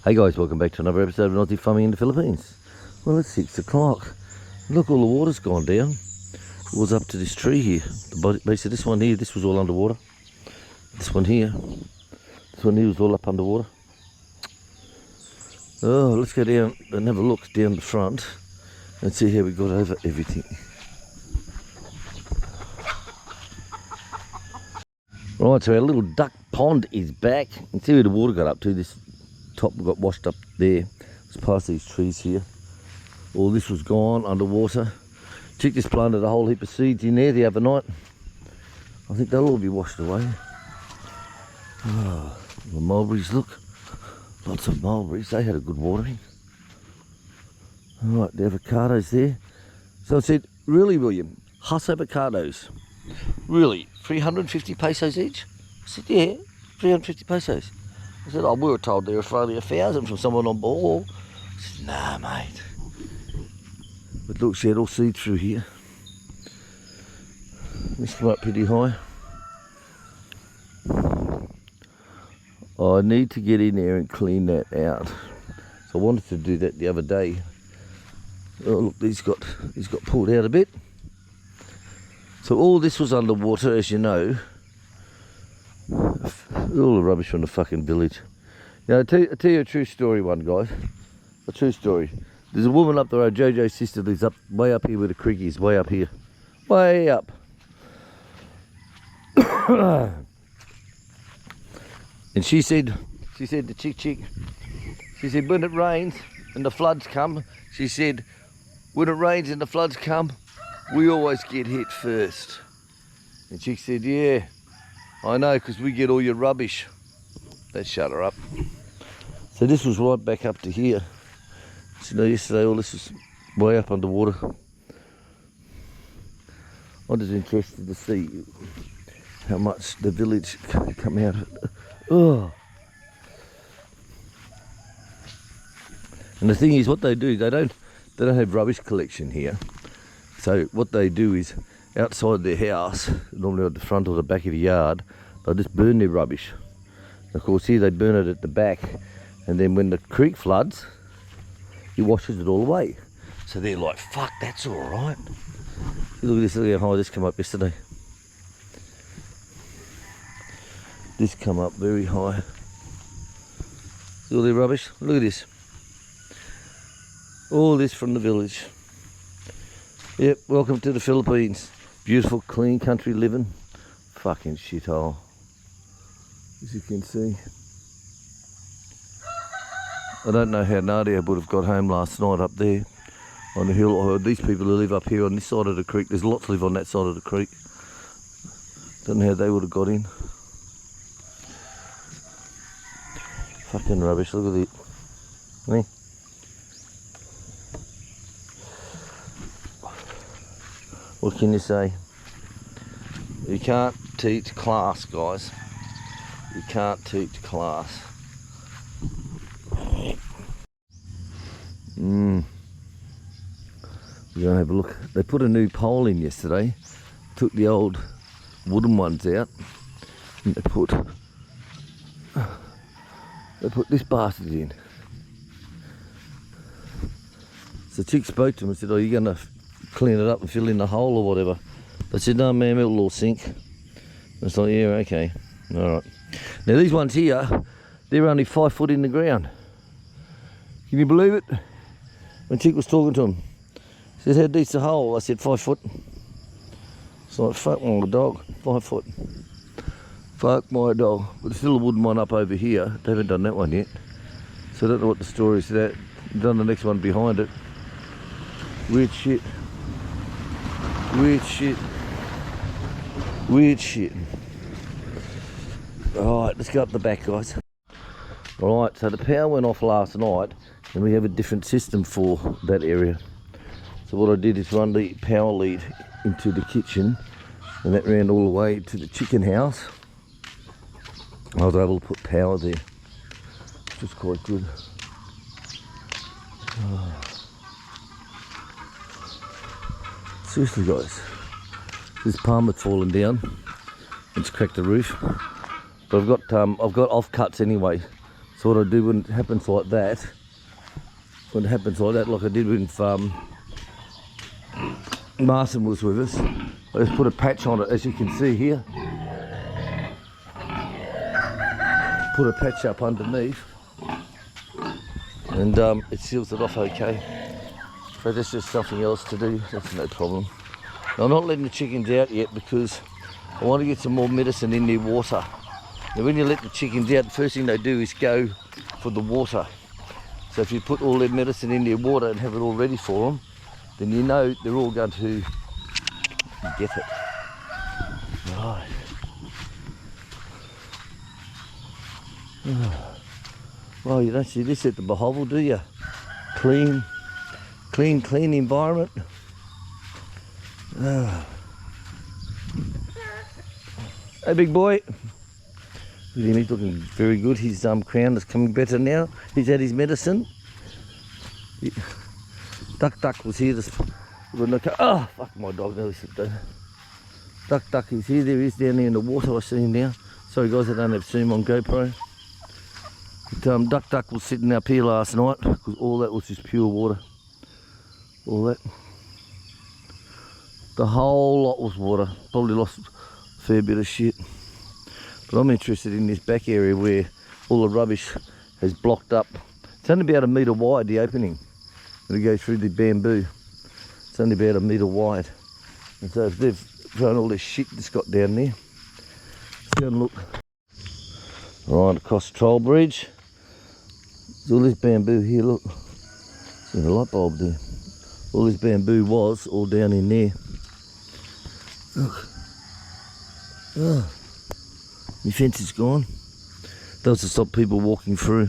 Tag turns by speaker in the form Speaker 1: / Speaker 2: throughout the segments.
Speaker 1: Hey guys, welcome back to another episode of Aussie Farming in the Philippines. Well, it's 6 o'clock. Look, all the water's gone down. It was up to this tree here. The base of this one here, this was all underwater. This one here was all up underwater. Oh, let's go down and have a look down the front and see how we got over everything. Right, so our little duck pond is back. You can see where the water got up to. This top got washed up there. It's past these trees here. All this was gone underwater. Chick just planted a whole heap of seeds in there the other night. I think they'll all be washed away. Oh, the mulberries, look. Lots of mulberries. They had a good watering. All right, the avocados there. So I said, really, William, Huss avocados, really, 350 pesos each? I said, yeah, 350 pesos. I said, oh, we were told they were only 1,000 from someone on board. I said, nah, mate. But look, she had all seeds through here. This come up pretty high. I need to get in there and clean that out. So I wanted to do that the other day. Oh, look, he's got pulled out a bit. So all this was underwater, as you know. All the rubbish from the fucking village. You know, I'll tell you a true story, one guys. A true story. There's a woman up the road, Jojo's sister, lives up way up here where the creek is, way up here. Way up. And she said the chick, she said, when it rains and the floods come, she said, when it rains and the floods come, we always get hit first. And chick said, yeah, I know, because we get all your rubbish. That shut her up. So this was right back up to here. So, you know, yesterday all this was way up underwater. I'm just interested to see how much the village can come out of it. Oh. And the thing is, what they do, they don't have rubbish collection here. So what they do is, outside their house, normally at the front or the back of the yard, they'll just burn their rubbish. Of course, here they burn it at the back, and then when the creek floods, it washes it all away. So they're like, fuck, that's all right. Look at this, look how high this came up yesterday. This come up very high. See all their rubbish? Look at this. All this from the village. Yep, welcome to the Philippines. Beautiful, clean country living. Fucking shithole. As you can see. I don't know how Nadia would have got home last night up there on the hill. I heard these people who live up here on this side of the creek. There's lots live on that side of the creek. Don't know how they would have got in. Fucking rubbish, look at it. Me. What can you say? You can't teach class, guys. You can't teach class. We're gonna have a look. They put a new pole in yesterday. Took the old wooden ones out, and they put this bastard in. So chick spoke to him and said, "Oh, you're gonna clean it up and fill in the hole or whatever?" They said, "No, ma'am, it'll all sink." And it's like, yeah, okay, all right. Now these ones here, they're only 5 foot in the ground. Can you believe it? When chick was talking to him, he says, "How deep's the hole?" I said, 5 foot. It's like, fuck my dog, 5 foot. Fuck my dog. But there's still a wooden one up over here. They haven't done that one yet. So I don't know what the story is to that. They've done the next one behind it. Weird shit. Weird shit. Weird shit. Alright, let's go up the back, guys. Alright, so the power went off last night and we have a different system for that area. So what I did is run the power lead into the kitchen, and that ran all the way to the chicken house. I was able to put power there, which was quite good. Oh. Seriously, guys, this palm had fallen down. It's cracked the roof, but I've got offcuts anyway, So what I do when it happens like that, like I did when Martin was with us, I just put a patch on it, as you can see here. Put a patch up underneath, and it seals it off okay. So that's just something else to do, that's no problem. Now, I'm not letting the chickens out yet because I want to get some more medicine in their water. Now when you let the chickens out, the first thing they do is go for the water. So if you put all their medicine in their water and have it all ready for them, then you know they're all going to get it. Right. Well, you don't see this at the Bahovel, do you? Clean environment. Hey, big boy. He's looking very good. His crown is coming better now. He's had his medicine. Duck was here. Oh, fuck, my dog nearly slipped down. Duck is here. There he is down there in the water. I see him now. Sorry guys, I don't have Zoom on GoPro. But, Duck was sitting up here last night because all that was just pure water. All that. The whole lot was water. Probably lost a fair bit of shit. But I'm interested in this back area where all the rubbish has blocked up. It's only about 1 metre wide, the opening. When it goes through the bamboo. It's only about 1 metre wide. And so if they've thrown all this shit that's got down there, let's go and look. Right, across the troll bridge. There's all this bamboo here, look. There's a light bulb there. All this bamboo was all down in there. Look. Oh. My fence is gone. That was to stop people walking through.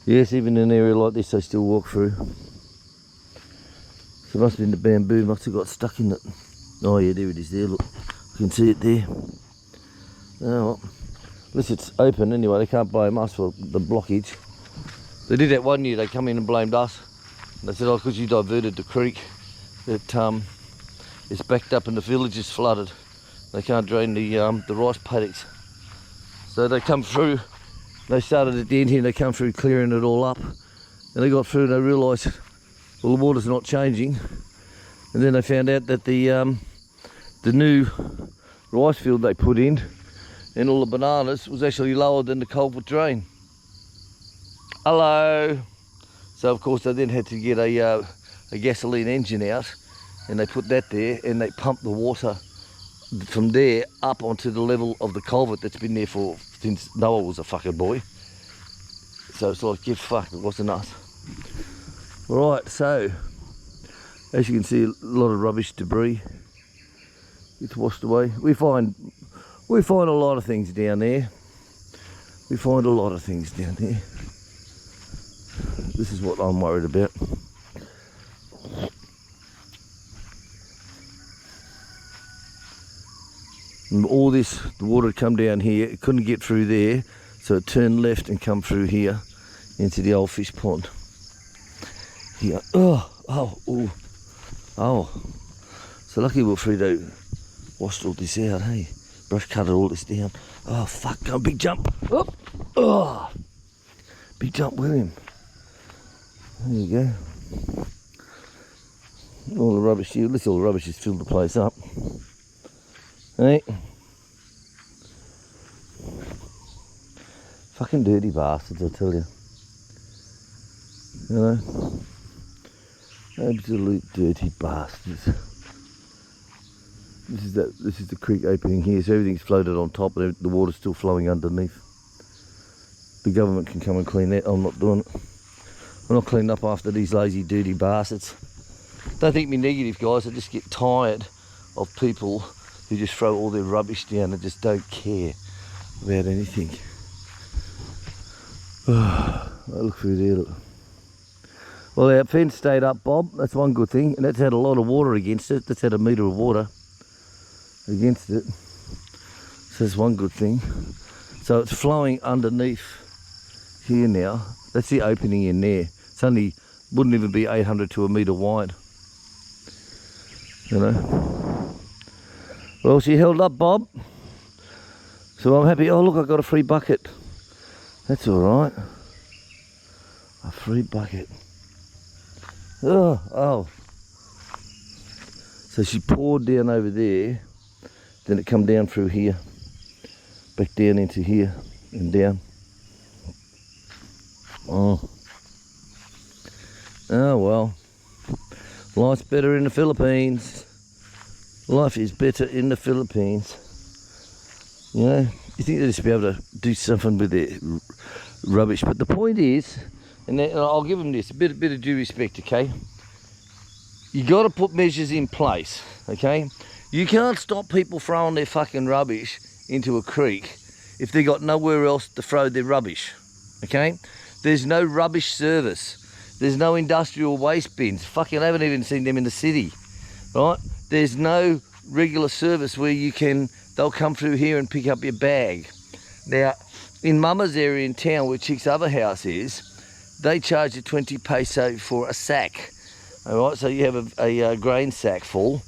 Speaker 1: Yes, even in an area like this they still walk through. So it must have been the bamboo, must have got stuck in it. Oh yeah, there it is there, look. You can see it there. Oh well. At least it's open anyway, they can't blame us for the blockage. They did that one year, they come in and blamed us. They said, oh, because you diverted the creek, that it's backed up and the village is flooded. They can't drain the rice paddocks. So they come through, they started at the end here and they come through clearing it all up. And they got through and they realised, well, the water's not changing. And then they found out that the new rice field they put in and all the bananas was actually lower than the culvert drain. Hello! So of course they then had to get a gasoline engine out and they put that there and they pumped the water from there up onto the level of the culvert that's been there since Noah was a fucking boy. So it's like, get fucked, it wasn't us. Right, so as you can see, a lot of rubbish, debris gets washed away. We find a lot of things down there. We find a lot of things down there. This is what I'm worried about. And all this, the water had come down here, it couldn't get through there, so it turned left and come through here into the old fish pond. Here, oh. So lucky we're free to washed all this out, hey? Brush cutted all this down. Oh fuck, go big jump. Up. Oh, big jump, William. There you go. All the rubbish here, at least all the rubbish has filled the place up. Hey. Fucking dirty bastards, I tell you. You know? Absolute dirty bastards. This is the creek opening here, so everything's floated on top and the water's still flowing underneath. The government can come and clean that. I'm not doing it. I'm not cleaning up after these lazy, dirty bastards. Don't think me negative, guys. I just get tired of people who just throw all their rubbish down and just don't care about anything. I look through there, look. Well, our fence stayed up, Bob. That's one good thing, and that's had a lot of water against it. That's had 1 metre of water against it. So that's one good thing. So it's flowing underneath here now. That's the opening in there. It's only, wouldn't even be 800 to 1 metre wide. You know. Well, she held up, Bob. So I'm happy. Oh look, I got a free bucket. That's alright. A free bucket. Oh. So she poured down over there, then it come down through here, back down into here and down. Oh well, life's better in the Philippines. Life is better in the Philippines. You know, you think they'd just be able to do something with their rubbish, but the point is, and I'll give them this, a bit of due respect, okay? You got to put measures in place, okay? You can't stop people throwing their fucking rubbish into a creek if they got nowhere else to throw their rubbish, okay? There's no rubbish service. There's no industrial waste bins. Fucking haven't even seen them in the city, right? There's no regular service where they'll come through here and pick up your bag. Now, in Mama's area in town, where Chick's other house is, they charge you 20 peso for a sack. All right, so you have a grain sack full,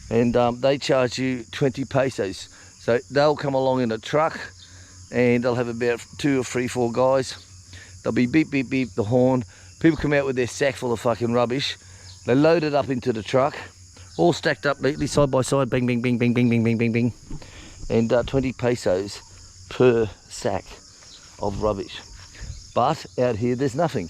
Speaker 1: and they charge you 20 pesos. So they'll come along in a truck, and they'll have about 2 or 3, 4 guys. They'll be beep, beep, beep, the horn. People come out with their sack full of fucking rubbish. They load it up into the truck, all stacked up neatly, side by side, bing, bing, bing, bing, bing, bing, bing, bing, bing. And 20 pesos per sack of rubbish. But out here, there's nothing.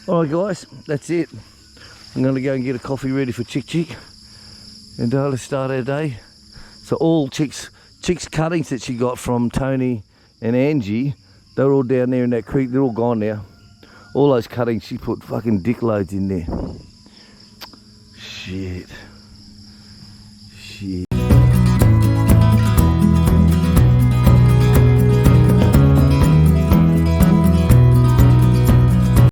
Speaker 1: All right, guys, that's it. I'm going to go and get a coffee ready for Chick, and let's start our day. So all Chick's cuttings that she got from Tony and Angie, they're all down there in that creek. They're all gone now. All those cuttings, she put fucking dick loads in there. Shit.